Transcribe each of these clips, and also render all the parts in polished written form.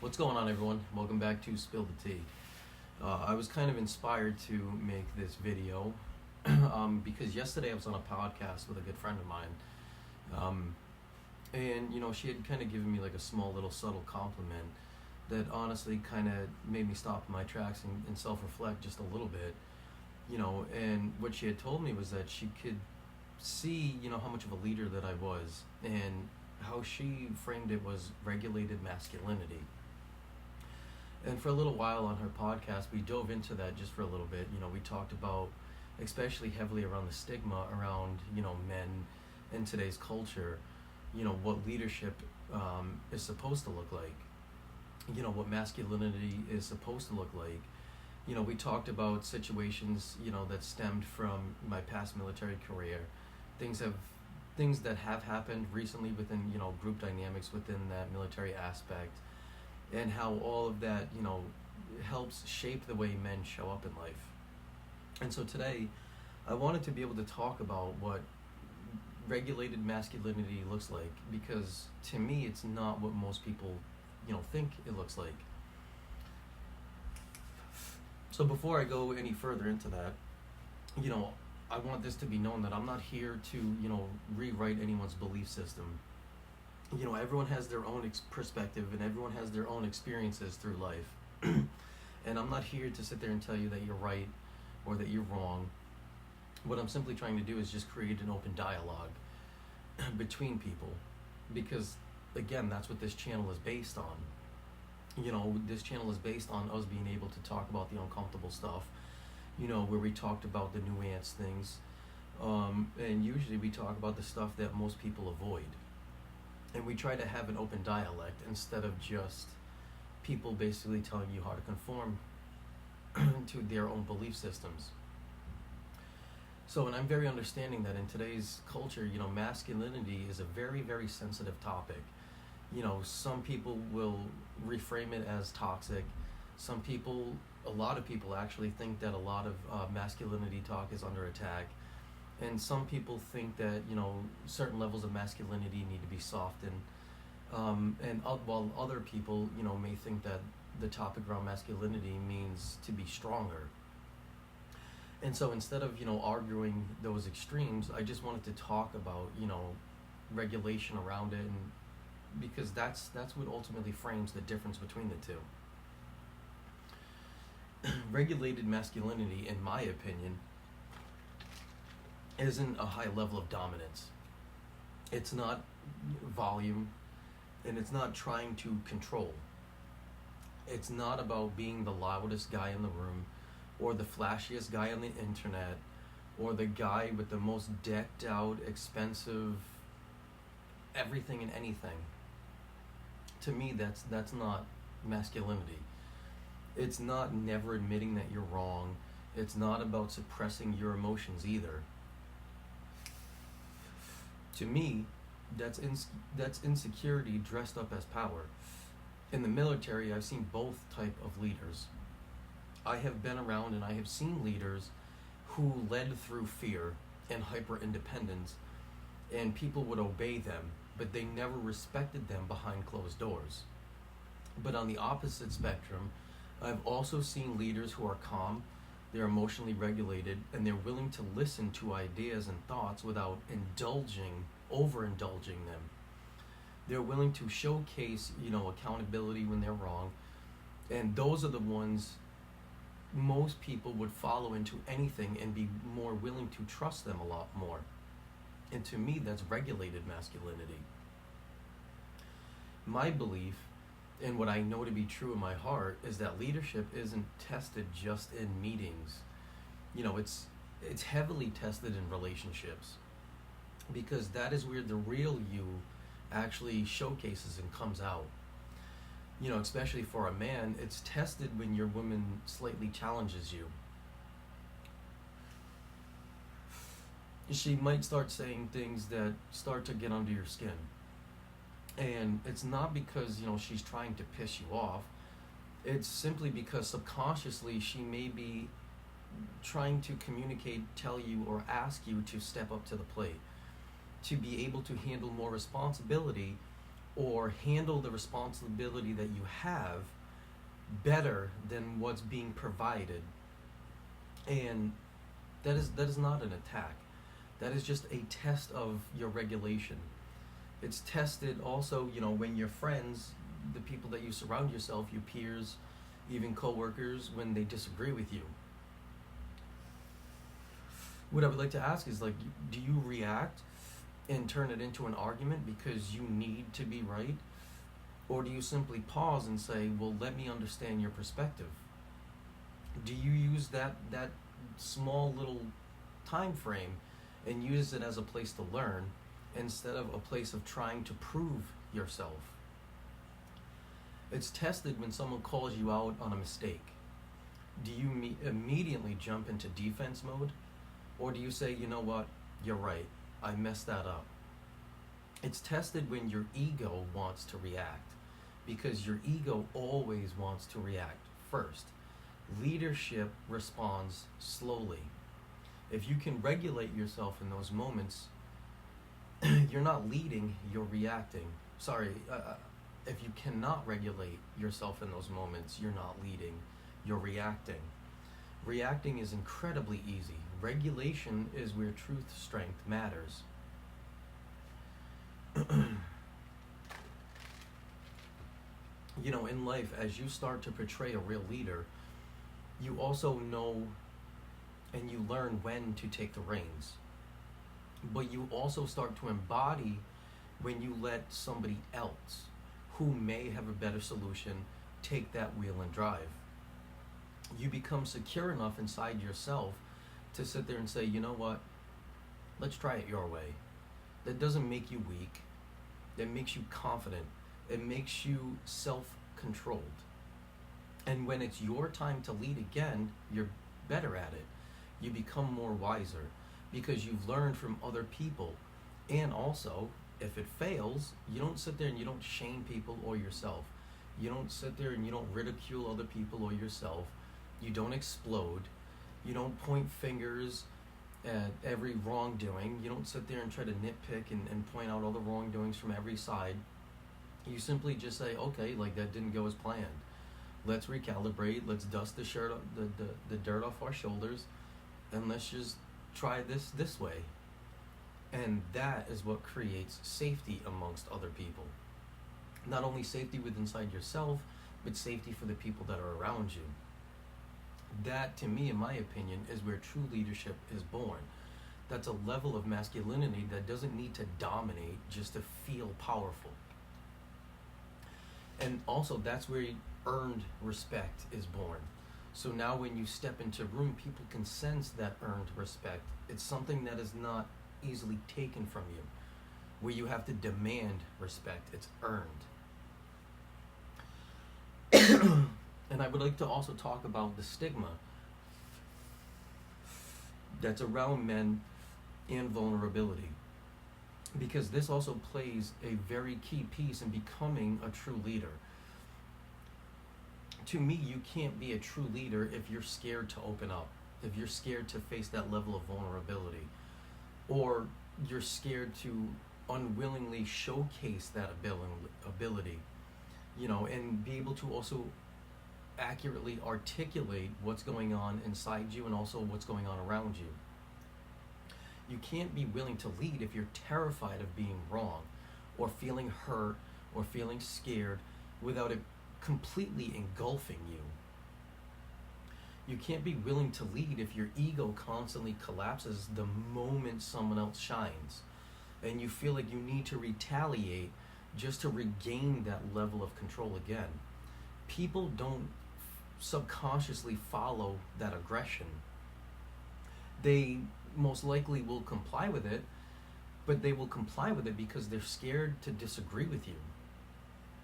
What's going on, everyone? Welcome back to Spill the Tea. I was kind of inspired to make this video because yesterday I was on a podcast with a good friend of mine, and she had kind of given me like a small little subtle compliment that honestly kind of made me stop in my tracks and self-reflect just a little bit. And what she had told me was that she could see how much of a leader that I was, and how she framed it was regulated masculinity. And for a little while on her podcast, we dove into that just for a little bit. We talked about, especially heavily around the stigma around, men in today's culture, what leadership is supposed to look like, what masculinity is supposed to look like. We talked about situations, that stemmed from my past military career, things that have happened recently within, group dynamics within that military aspect, and how all of that, helps shape the way men show up in life. And so today, I wanted to be able to talk about what regulated masculinity looks like, because to me, it's not what most people, think it looks like. So before I go any further into that, I want this to be known that I'm not here to, rewrite anyone's belief system. Everyone has their own perspective, and everyone has their own experiences through life. And I'm not here to sit there and tell you that you're right or that you're wrong. What I'm simply trying to do is just create an open dialogue between people, because again, that's what this channel is based on. This channel is based on us being able to talk about the uncomfortable stuff, where we talked about the nuanced things, and usually we talk about the stuff that most people avoid. And we try to have an open dialect instead of just people basically telling you how to conform to their own belief systems. So, and I'm very understanding that in today's culture, masculinity is a very, very sensitive topic. Some people will reframe it as toxic. A lot of people actually think that a lot of masculinity talk is under attack. And some people think that, certain levels of masculinity need to be softened. While other people, may think that the topic around masculinity means to be stronger. And so instead of, arguing those extremes, I just wanted to talk about, regulation around it, and because that's what ultimately frames the difference between the two. Regulated masculinity, in my opinion, isn't a high level of dominance. It's not volume, and it's not trying to control. It's not about being the loudest guy in the room, or the flashiest guy on the internet, or the guy with the most decked out, expensive everything and anything. To me, that's not masculinity. It's not never admitting that you're wrong. It's not about suppressing your emotions either. To me, that's insecurity dressed up as power. In the military, I've seen both type of leaders. I have been around and I have seen leaders who led through fear and hyper-independence, and people would obey them, but they never respected them behind closed doors. But on the opposite spectrum, I've also seen leaders who are calm, they're emotionally regulated, and they're willing to listen to ideas and thoughts without overindulging them. They're willing to showcase, accountability when they're wrong, and those are the ones most people would follow into anything and be more willing to trust them a lot more. And to me, that's regulated masculinity. My belief, and what I know to be true in my heart, is that leadership isn't tested just in meetings. It's heavily tested in relationships, because that is where the real you actually showcases and comes out. Especially for a man, it's tested when your woman slightly challenges you. She might start saying things that start to get under your skin. And it's not because, she's trying to piss you off. It's simply because subconsciously she may be trying to communicate, tell you, or ask you to step up to the plate, to be able to handle more responsibility or handle the responsibility that you have better than what's being provided. And that is not an attack. That is just a test of your regulation. It's tested also, when your friends, the people that you surround yourself, your peers, even coworkers, when they disagree with you. What I would like to ask is, like, do you react and turn it into an argument because you need to be right? Or do you simply pause and say, well, let me understand your perspective? Do you use that small little time frame and use it as a place to learn instead of a place of trying to prove yourself? It's tested when someone calls you out on a mistake. Do you immediately jump into defense mode? Or do you say, you know what, you're right, I messed that up? It's tested when your ego wants to react, because your ego always wants to react first. Leadership responds slowly. If you can regulate yourself in those moments, you're not leading, you're reacting. If you cannot regulate yourself in those moments, you're not leading, you're reacting. Reacting is incredibly easy. Regulation is where truth strength matters. In life, as you start to portray a real leader, you also know and you learn when to take the reins. But you also start to embody when you let somebody else who may have a better solution take that wheel and drive. You become secure enough inside yourself to sit there and say, you know what, let's try it your way. That doesn't make you weak. That makes you confident. It makes you self-controlled. And when it's your time to lead again, you're better at it. You become more wiser because you've learned from other people. And also, if it fails, you don't sit there and you don't shame people or yourself. You don't sit there and you don't ridicule other people or yourself. You don't explode. You don't point fingers at every wrongdoing. You don't sit there and try to nitpick and point out all the wrongdoings from every side. You simply just say, okay, like that didn't go as planned. Let's recalibrate. Let's dust the dirt off our shoulders, and let's just try this way. And that is what creates safety amongst other people. Not only safety within inside yourself, but safety for the people that are around you. That, to me, in my opinion, is where true leadership is born. That's a level of masculinity that doesn't need to dominate just to feel powerful. And also, that's where earned respect is born. So now when you step into a room, people can sense that earned respect. It's something that is not easily taken from you, where you have to demand respect. It's earned. And I would like to also talk about the stigma that's around men and vulnerability, because this also plays a very key piece in becoming a true leader. To me, you can't be a true leader if you're scared to open up, if you're scared to face that level of vulnerability, or you're scared to unwillingly showcase that ability, and be able to also accurately articulate what's going on inside you and also what's going on around you. You can't be willing to lead if you're terrified of being wrong, or feeling hurt, or feeling scared, without it completely engulfing you. You can't be willing to lead if your ego constantly collapses the moment someone else shines, and you feel like you need to retaliate just to regain that level of control again. People don't subconsciously follow that aggression. They most likely will comply with it, but they will comply with it because they're scared to disagree with you.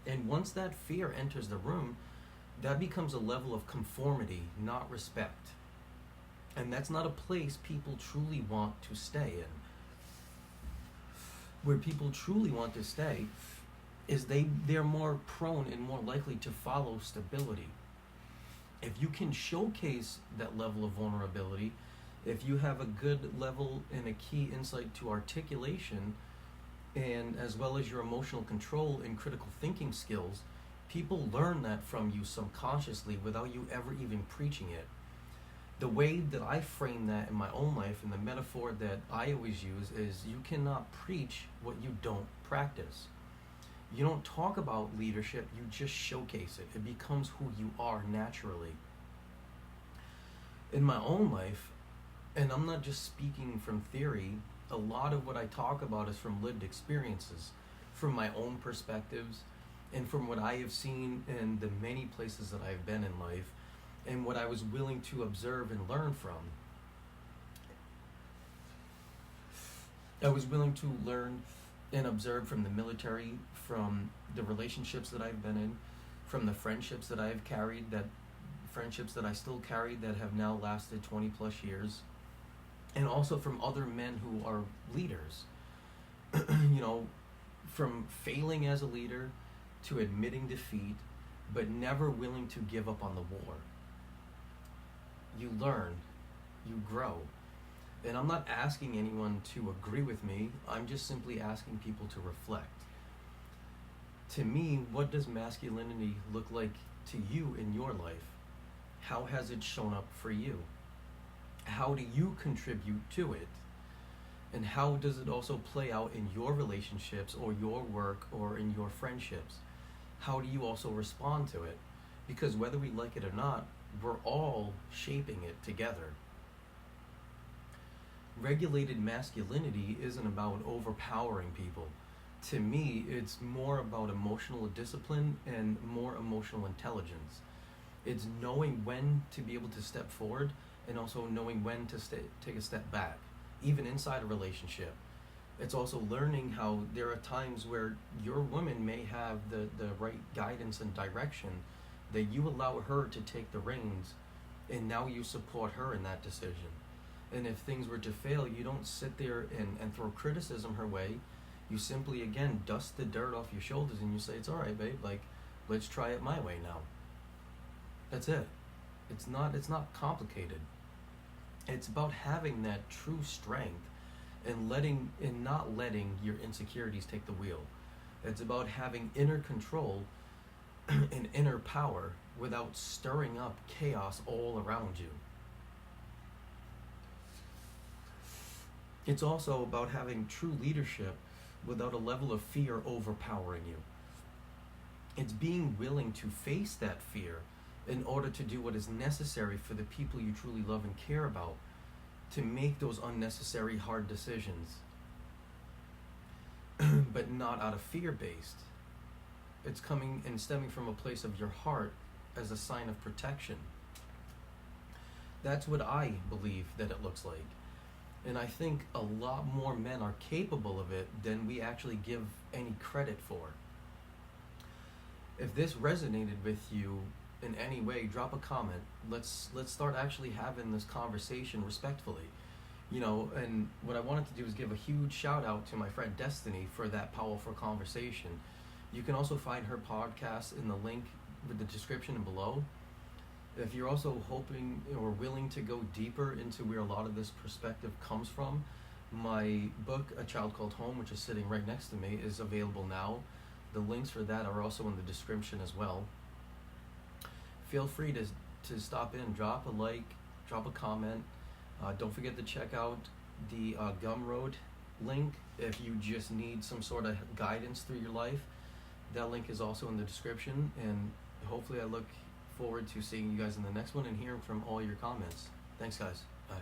And once that fear enters the room, that becomes a level of conformity, not respect. And that's not a place people truly want to stay in. Where people truly want to stay is they're more prone and more likely to follow stability. If you can showcase that level of vulnerability, if you have a good level and a key insight to articulation, and as well as your emotional control and critical thinking skills, people learn that from you subconsciously without you ever even preaching it. The way that I frame that in my own life, and the metaphor that I always use, is you cannot preach what you don't practice. You don't talk about leadership, you just showcase it. It becomes who you are naturally. In my own life, and I'm not just speaking from theory, a lot of what I talk about is from lived experiences, from my own perspectives, and from what I have seen in the many places that I've been in life, and what I was willing to observe and learn from. I was willing to learn and observe from the military, from the relationships that I've been in, from the friendships that I've carried, that friendships that I still carry that have now lasted 20 plus years, and also from other men who are leaders. You know, from failing as a leader to admitting defeat, but never willing to give up on the war. You learn, you grow. And I'm not asking anyone to agree with me, I'm just simply asking people to reflect. To me, what does masculinity look like to you in your life? How has it shown up for you? How do you contribute to it? And how does it also play out in your relationships or your work or in your friendships? How do you also respond to it? Because whether we like it or not, we're all shaping it together. Regulated masculinity isn't about overpowering people. To me, it's more about emotional discipline and more emotional intelligence. It's knowing when to be able to step forward and also knowing when to take a step back, even inside a relationship. It's also learning how there are times where your woman may have the right guidance and direction, that you allow her to take the reins, and now you support her in that decision. And if things were to fail, you don't sit there and throw criticism her way. You simply, again, dust the dirt off your shoulders and you say, it's all right, babe, like, let's try it my way now. That's it. It's not complicated. It's about having that true strength and not letting your insecurities take the wheel. It's about having inner control and inner power without stirring up chaos all around you. It's also about having true leadership without a level of fear overpowering you. It's being willing to face that fear in order to do what is necessary for the people you truly love and care about, to make those unnecessary hard decisions, but not out of fear-based. It's coming and stemming from a place of your heart as a sign of protection. That's what I believe that it looks like. And I think a lot more men are capable of it than we actually give any credit for. If this resonated with you in any way, drop a comment. Let's start actually having this conversation respectfully. You know, and what I wanted to do is give a huge shout out to my friend Destiny for that powerful conversation. You can also find her podcast in the link with the description and below. If you're also hoping or willing to go deeper into where a lot of this perspective comes from, my book, A Child Called Home, which is sitting right next to me, is available now. The links for that are also in the description as well. Feel free to stop in, drop a like, drop a comment. Don't forget to check out the Gumroad link if you just need some sort of guidance through your life. That link is also in the description, and hopefully I look forward to seeing you guys in the next one and hearing from all your comments. Thanks, guys. Bye.